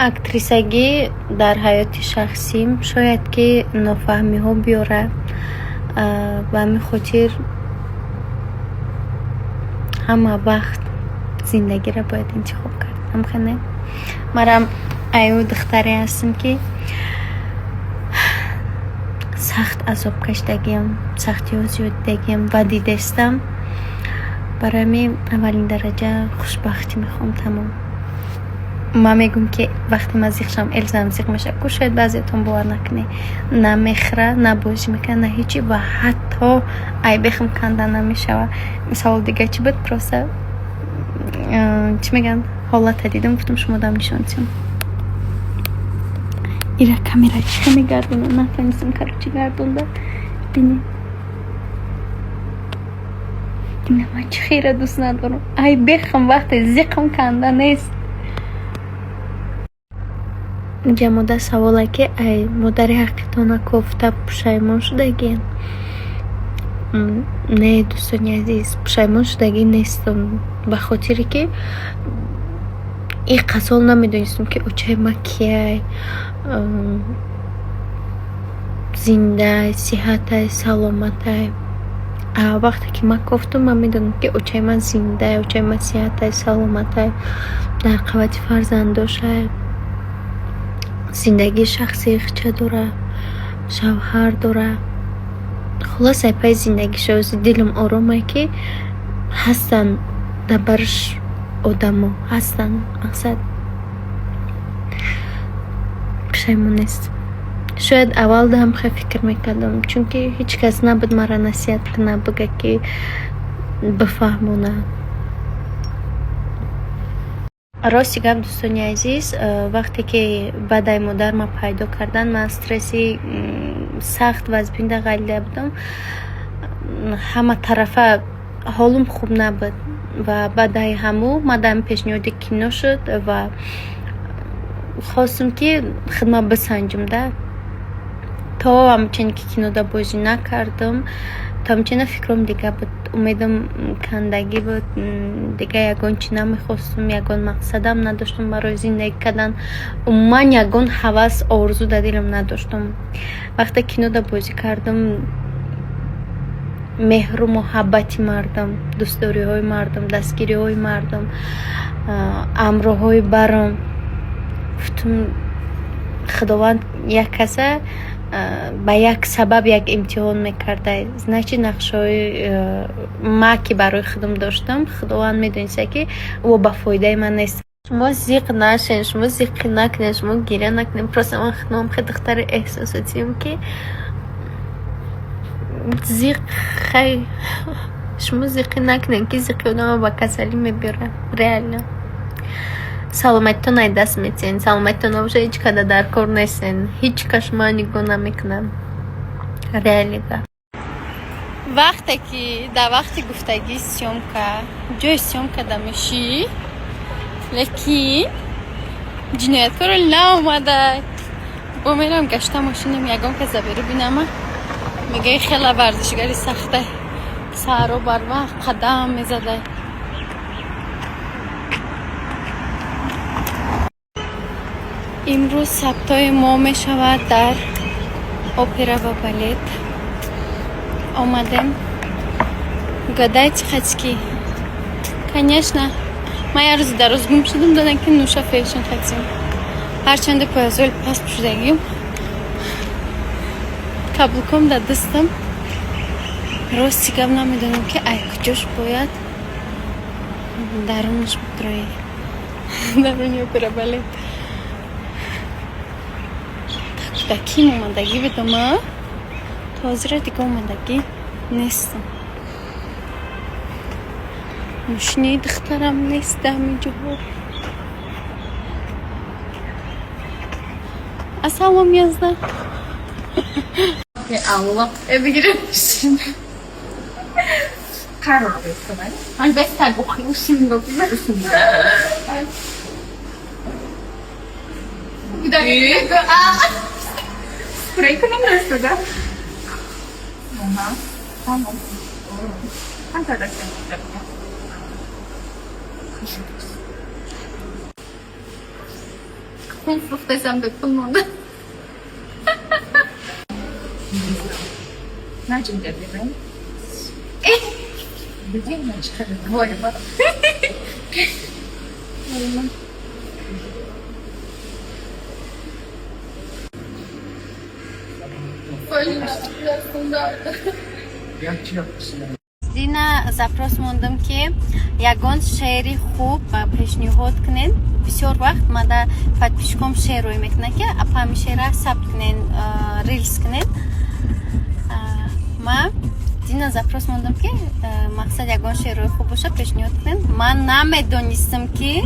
актрисагӣ дар ҳаёти шахсим шояд ки нофаҳмиҳо биёра. Ба ҳамин хотир ҳама вақт зиндагиро бояд интихоб кард. Ҳамхеле марам аю духтаре ҳастам ки сахт азоб кашидагиам, сахтиҳо зиёд дидагиам ва дидестам. Барои ҳамин аввалин дараҷа хушбахтӣ мехоҳам тамом. Ман мегӯям ки вақте ман зиқ шавам элзам зиқ мешавад. Ку шояд баъзеатон бовар накунед. На мехӯра, на бозӣ мекунад, на ҳичи ва ҳатто айбехм канда намешавад. Мисол дигар чӣ буд? Просто чӣ мегӯянд? Ҳолата дидам, гуфтам шумо дам нишон диҳам. Ира камера чиқа мегардонад, нафаҳмистам карочи гардонда. Бинед. Ина ман чӣ хира дӯст надорам. Айбехм вақте зиқм канда нест. ҷамода саволе ки ай модари ҳақиқатона кофта пушаймон шудагиен? Не, дӯстони азиз, пушаймон шудагӣ нестам. Ба хотире ки иқа сол намедонистам ки очаи ма кияй, зиндай, сиҳатай, саломатай. Вақте ки ман кофтам, ман медонам ки очаи ман зиндай, очаи ман сиҳатай, саломатай, дар қабати фарзандошай, зиндагии шахсӣ ихча дора, шавҳар дора. Хулос айпаи зиндагиша ози дилам оромай ки ҳастанд дар бараш одамо ҳастанд. Мақсад пушаймон нестам. Шояд аввал дам хеле фикр мекардам, чунки ҳеҷ кас набуд маро насиҳат кунад, бигӯяд ки бифаҳмонад. Рости гап, дӯстони азиз, вақте ки баъдаи модар ма пайдо кардан, ман стресси сахт вазбинда ғалида будам. Ҳама тарафа ҳолум хуб набуд ва баъдаи ҳамун ман дар пешниҳоди кино шуд ва хостам ки худам бисанҷам. То ҳамчунин ки кинода бозӣ накардам, то ҳамчунин фикрам дигар буд. Умедам кандагӣ буд. Дигар ягон чи намехостам, ягон мақсадам надоштам барои зиндагӣ кардан. Умуман ягон ҳавас, орзу дар дилам надоштам. Вақте кинода бозӣ кардам, меҳру муҳаббати мардам, дӯстдориҳои мардам, дастгириҳои мардам, амрҳои барам, гуфтам худованд як каса ба як сабаб як имтиҳон мекарда. Значит нақшаҳои ма ки барои худам доштам, худованд медониста ки ӯ ба фоидаи ман нест. Шумо зиқ нашен, шумо зиқӣ накунед, шумо гиря накунед. Просто ман худам хеле духтари эҳсосотиям ки зиқ хай шумо зиқӣ накунед, ки зиқи одамро ба касалӣ мебарад. Реально саломатитон ай даст метиҳен. Саломатитон набошад, ҳеҷ када дар кор нестен. Ҳеҷ кас шумо нигоҳ намекунад. Реально га. Вақте ки дар вақти гуфтагии сёмка, ҷои сёмка дамешӣ, лекин ҷинояткор наомадад. Бо мерам гашта мошинам, ягон кас забери бинама. Мегаи хела варзишгари сахта. Саҳро бар вақт қадам мезадай. имрӯз сабтои мо мешавад дар опера ва балет. Омадем. Гадайте хотите? Конечно. Ман як рӯзи дароз гум шудам, додам ки нуша фэшн хотим. Ҳарчанде поясоли паст пӯшидагим. Каблуком дар дастам. Рости гап намедонам ки ай куҷош бояд дарунаш мутрои. Даруни опера балет. Ба ким омадагӣ будам? То ҳозира дигар омадагӣ нестам. мошини духтарам нест ҳамин ҷоҳо. Ассалом язда. Allah. Eve giremişsin. Kahroluyorsun hani. Hani ben okuyorsun okuyorsun. Bir dakika. Burayı kınamıyorsun da. Aha. Tamam. Hangi arkadaşlar? Kung desem de kullandı. Начали делать. Где начали? Говорю. Böyle biraz bunlardı. Дина запрос мондам ки ягон шеъри хуб пешниҳод кунед. Бисёр вақт мада подписчиком шеър рӯй мекунад ки апами шеъра сабт кунед, рилс кунед. Ма Дина запрос мондам ки мақсад ягон шеърҳои хуб боша пешниҳод кунед. Ман намедонистам ки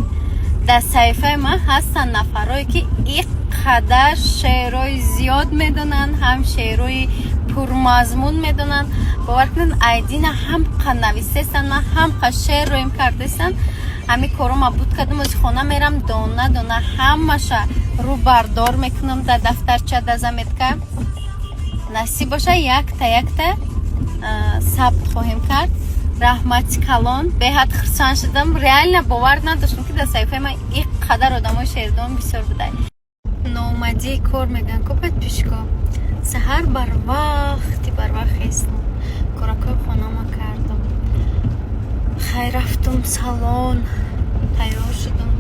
дар саҳифаи ман ҳастанд нафарое ки ин қадар шеърҳои зиёд медонанд, ҳам шеърҳои пурмазмун медонанд. бовар кунед айдина ҳамқа нависестанд, ман ҳамқа шеър рӯйм кардестанд. ҳами коро ма буд кардам, ози хона мерам дона дона ҳамаша рӯ бардор мекунам дар дафтарча дар заметка. насиб боша якта сабт хоҳем кард. раҳмати калон, беҳад хурсанд шудам. реально бовар надоштам ки дар саҳифаи ман ин қадар одамои шеърдон бисёр будай. ноумадии кор мегӯянд ко подписчико. саҳар барвақт хестам, коракои хонаама кардам, хай рафтум салон, тайёр шудам,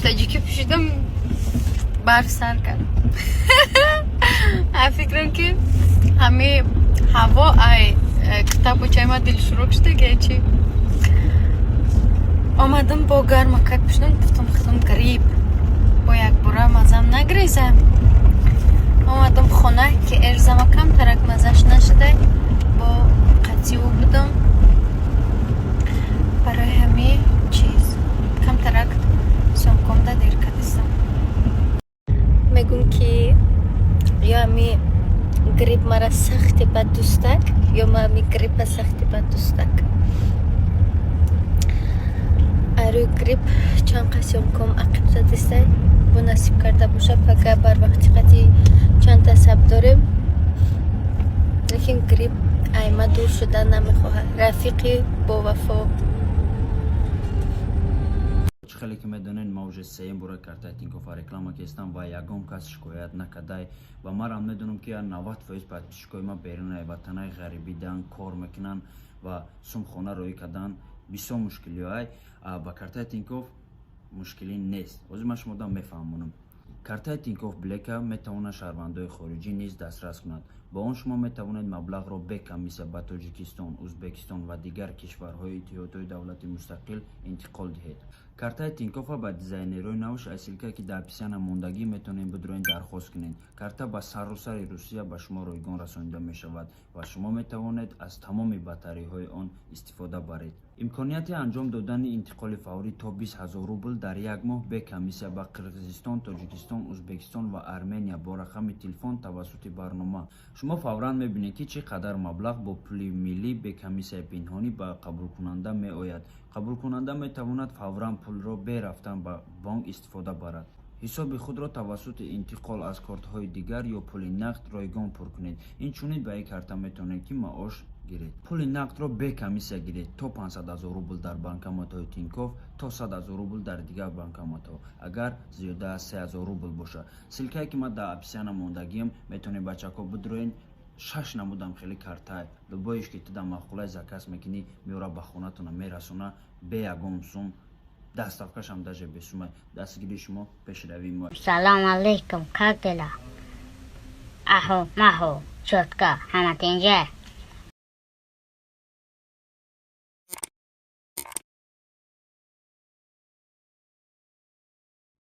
таҷики пӯшидам, бар сар кардам. фикрам ки ҳами ҳаво ай китобучаи ма дилшӯрок шуда гечи. омадам бо гармакак пӯшидам, гуфтам худам грипп бо якбора мазам нагреза. омадам хона ки эрзама камтарак мазаш нашудай, бо қатиҳу будам. барои ҳами чиз камтарак сомкомда дер кардистам. мегӯм ки ё ҳами грипп мара сахти бад дӯстак, ё ма ҳами гриппа сахти бад дӯстак. арӯи грипп чанд қас сомком ақиб задистай, бо насиб карда боша пага барвақти қати чандта саб дорем. лекин грипп айма дур шуда намехоҳад. рафиқи бовафо. خیلی که میدونین ما уже سیم بوره کارتای تینکوف реклама کردم و یگام کس شکایت نکردای و ما هم میدونم که 90% подписчикои ما بیرون وطنای غریبی دان کار میکنن و سوم خونه روی کردن بسیار مشکلی های و کارتای تینکوف مشکلی نیست. از ما شما میفهمونم کارتای تینکوف بلکه میتونه شهروندای خارجی نیز دسترس کند. با اون شما میتوانید مبلغ را به کمیسیون به تاجیکستان، ازبکستان و دیگر کشورهای اتحادیه دولتی مستقل انتقال دهید. کارتای تینکوف با دیزاینروی نوش اصیلکه که در اپسیون موندگی میتونید بدروین درخواست کنید. کارتا با سراسر روسیه به شما رایگان رسانیده می شود و شما میتوانید از تمام بطری های آن استفاده برید. امکانیت انجام دادن انتقال فوری تا 20,000 روبل در یک ماه به کمیسیون با قرقیزستان، تاجیکستان، ازبکستان و ارمنیا با رقم تلفن توسط برنامه شما فوراً میبینید که چقدر مبلغ با پول ملی به کمیسیون پنهانی به قبول کننده می آید. قبول کننده می تواند فوراً پول را به رفتن به بانک استفاده برد. حساب خود را توسط انتقال از کارت های دیگر یا پول نقد رایگان پر کنید. این چونید به یک کارت میتونید که معاش گیرید. پول نقد را به کمیسیون گیرید تا 500,000 روبل در بانکمات های تینکوف تا 100,000 روبل در دیگر بانکمات ها. اگر زیاده از 3,000 روبل باشه. سلکه که ما در اپسیون موندگیم میتونید بچه‌ها بدروین 6 نمودم خیلی کارتای لبایش که تو در مقوله زکاس میکنی میوره به خونتون میرسونه به یگم سوم دستافکش هم داشه به سوم دستگیری شما پیشروی ما. سلام علیکم، как дела? Ахо, махо, четко, хаматинже.